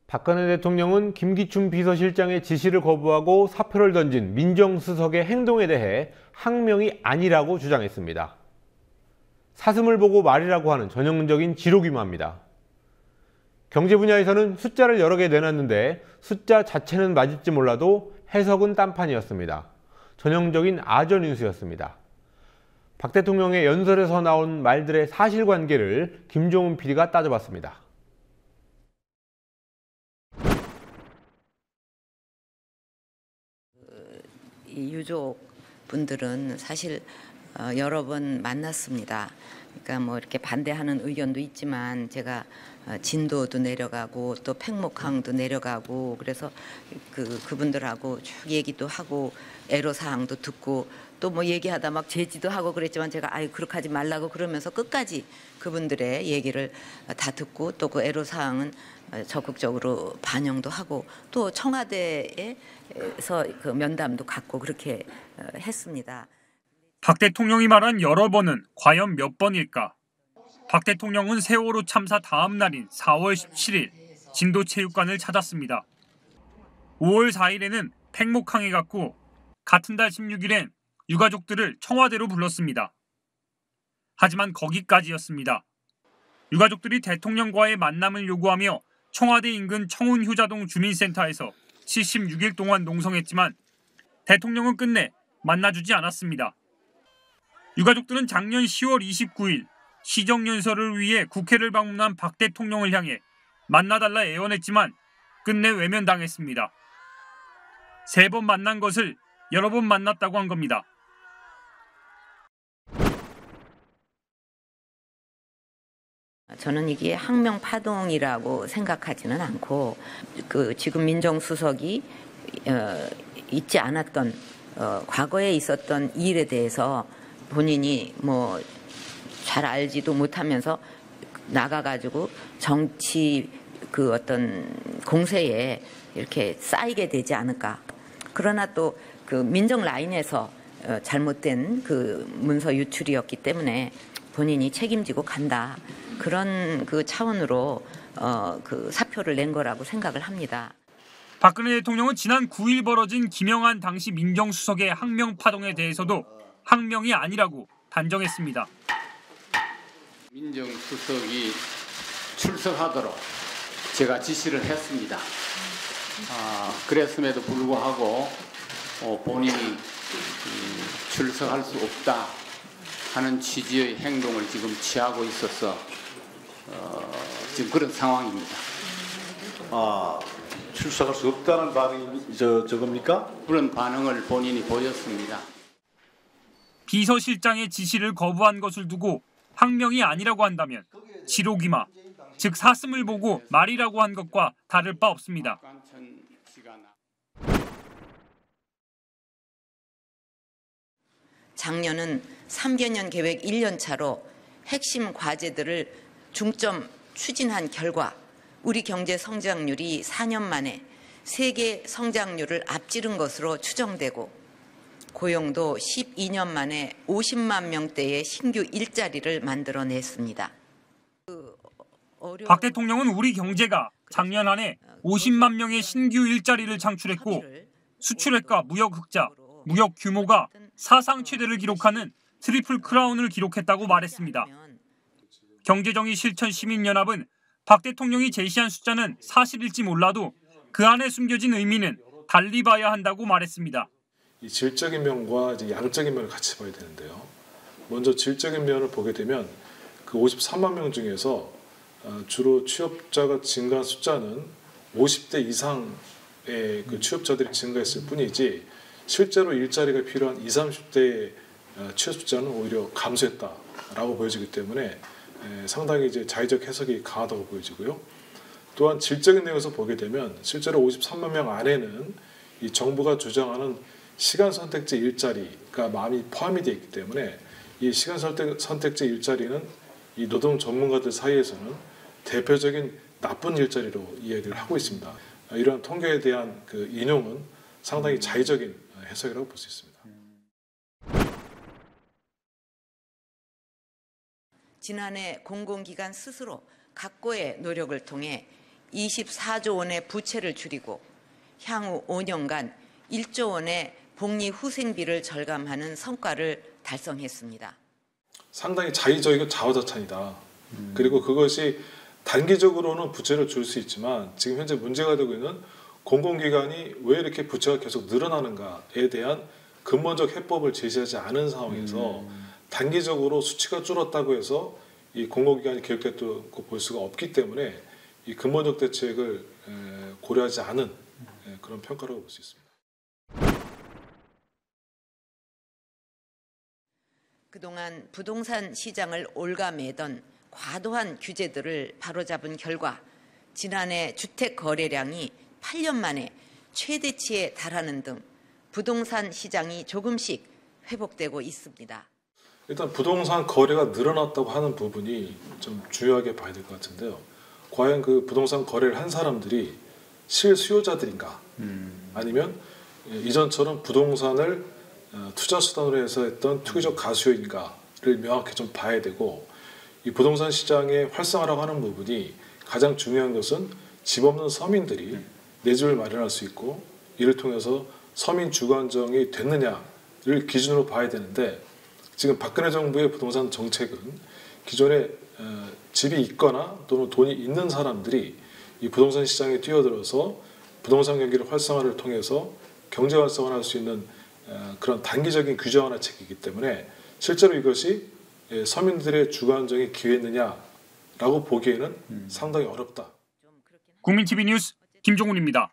박근혜 대통령은 김기춘 비서실장의 지시를 거부하고 사표를 던진 민정수석의 행동에 대해 항명이 아니라고 주장했습니다. 사슴을 보고 말이라고 하는 전형적인 지록이마입니다. 경제 분야에서는 숫자를 여러 개 내놨는데 숫자 자체는 맞을지 몰라도 해석은 딴판이었습니다. 전형적인 아전인수였습니다. 박 대통령의 연설에서 나온 말들의 사실관계를 김종훈 PD가 따져봤습니다. 이 유족 분들은 사실 여러 번 만났습니다. 그러니까 뭐 이렇게 반대하는 의견도 있지만 제가 진도도 내려가고 또 팽목항도 내려가고 그래서 그분들하고 쭉 얘기도 하고 애로사항도 듣고 또 뭐 얘기하다 막 제지도 하고 그랬지만 제가 아유 그렇게 하지 말라고 그러면서 끝까지 그분들의 얘기를 다 듣고 또 그 애로사항은 적극적으로 반영도 하고 또 청와대에서 그 면담도 갖고 그렇게 했습니다. 박 대통령이 말한 여러 번은 과연 몇 번일까? 박 대통령은 세월호 참사 다음 날인 4월 17일 진도체육관을 찾았습니다. 5월 4일에는 팽목항에 갔고 같은 달 16일엔 유가족들을 청와대로 불렀습니다. 하지만 거기까지였습니다. 유가족들이 대통령과의 만남을 요구하며 청와대 인근 청운효자동 주민센터에서 76일 동안 농성했지만 대통령은 끝내 만나주지 않았습니다. 유가족들은 작년 10월 29일 시정연설을 위해 국회를 방문한 박 대통령을 향해 만나달라 애원했지만 끝내 외면당했습니다. 3번 만난 것을 여러 번 만났다고 한 겁니다. 저는 이게 항명 파동이라고 생각하지는 않고 지금 민정수석이 있지 않았던 과거에 있었던 일에 대해서 본인이 뭐 잘 알지도 못하면서 나가가지고 정치 그 어떤 공세에 이렇게 쌓이게 되지 않을까. 그러나 또 그 민정 라인에서 잘못된 그 문서 유출이었기 때문에 본인이 책임지고 간다. 그런 그 차원으로 그 사표를 낸 거라고 생각을 합니다. 박근혜 대통령은 지난 9일 벌어진 김영한 당시 민정수석의 항명 파동에 대해서도 항명이 아니라고 단정했습니다. 민정수석이 출석하도록 제가 지시를 했습니다. 그랬음에도 불구하고 본인이 출석할 수 없다 하는 취지의 행동을 지금 취하고 있어서 지금 그런 상황입니다. 출석할 수 없다는 반응이 저겁니까? 그런 반응을 본인이 보였습니다. 비서실장의 지시를 거부한 것을 두고 항명이 아니라고 한다면 지록이마, 즉 사슴을 보고 말이라고 한 것과 다를 바 없습니다. 작년은 3개년 계획 1년 차로 핵심 과제들을 중점 추진한 결과 우리 경제 성장률이 4년 만에 세계 성장률을 앞지른 것으로 추정되고 고용도 12년 만에 50만 명대의 신규 일자리를 만들어냈습니다. 박 대통령은 우리 경제가 작년 한 해 50만 명의 신규 일자리를 창출했고 수출액과 무역 흑자, 무역 규모가 사상 최대를 기록하는 트리플 크라운을 기록했다고 말했습니다. 경제정의 실천 시민연합은 박 대통령이 제시한 숫자는 사실일지 몰라도 그 안에 숨겨진 의미는 달리 봐야 한다고 말했습니다. 이 질적인 면과 이제 양적인 면을 같이 봐야 되는데요. 먼저 질적인 면을 보게 되면 그 53만 명 중에서 주로 취업자가 증가한 숫자는 50대 이상의 그 취업자들이 증가했을 뿐이지 실제로 일자리가 필요한 20, 30대의 취업 숫자는 오히려 감소했다라고 보여지기 때문에 상당히 이제 자의적 해석이 강하다고 보여지고요. 또한 질적인 내용에서 보게 되면 실제로 53만 명 안에는 이 정부가 주장하는 시간 선택제 일자리가 많이 포함이 되어 있기 때문에 이 시간 선택제 일자리는 이 노동 전문가들 사이에서는 대표적인 나쁜 일자리로 이야기를 하고 있습니다. 이러한 통계에 대한 그 인용은 상당히 자의적인 해석이라고 볼 수 있습니다. 지난해 공공기관 스스로 각고의 노력을 통해 24조 원의 부채를 줄이고 향후 5년간 1조 원의 복리 후생비를 절감하는 성과를 달성했습니다. 상당히 자의적이고 자화자찬이다. 그리고 그것이 단기적으로는 부채를 줄 수 있지만 지금 현재 문제가 되고 있는 공공기관이 왜 이렇게 부채가 계속 늘어나는가에 대한 근본적 해법을 제시하지 않은 상황에서 단기적으로 수치가 줄었다고 해서 이 공공기관이 개혁됐다고 볼 수가 없기 때문에 이 근본적 대책을 고려하지 않은 그런 평가라고 볼 수 있습니다. 그동안 부동산 시장을 올가매던 과도한 규제들을 바로잡은 결과 지난해 주택 거래량이 8년 만에 최대치에 달하는 등 부동산 시장이 조금씩 회복되고 있습니다. 일단 부동산 거래가 늘어났다고 하는 부분이 좀 중요하게 봐야 될 것 같은데요. 과연 그 부동산 거래를 한 사람들이 실수요자들인가? 아니면 이전처럼 부동산을 투자 수단으로 해서 했던 투기적 가수요인가를 명확히 좀 봐야 되고, 이 부동산 시장의 활성화라고 하는 부분이 가장 중요한 것은 집 없는 서민들이 내 집을 마련할 수 있고 이를 통해서 서민 주거안정이 됐느냐를 기준으로 봐야 되는데, 지금 박근혜 정부의 부동산 정책은 기존에 집이 있거나 또는 돈이 있는 사람들이 이 부동산 시장에 뛰어들어서 부동산 경기를 활성화를 통해서 경제 활성화를 할 수 있는 그런 단기적인 규제 완화책이기 때문에 실제로 이것이 서민들의 주거 안정의 기회느냐라고 보기에는 상당히 어렵다. 국민TV 뉴스 김종훈입니다.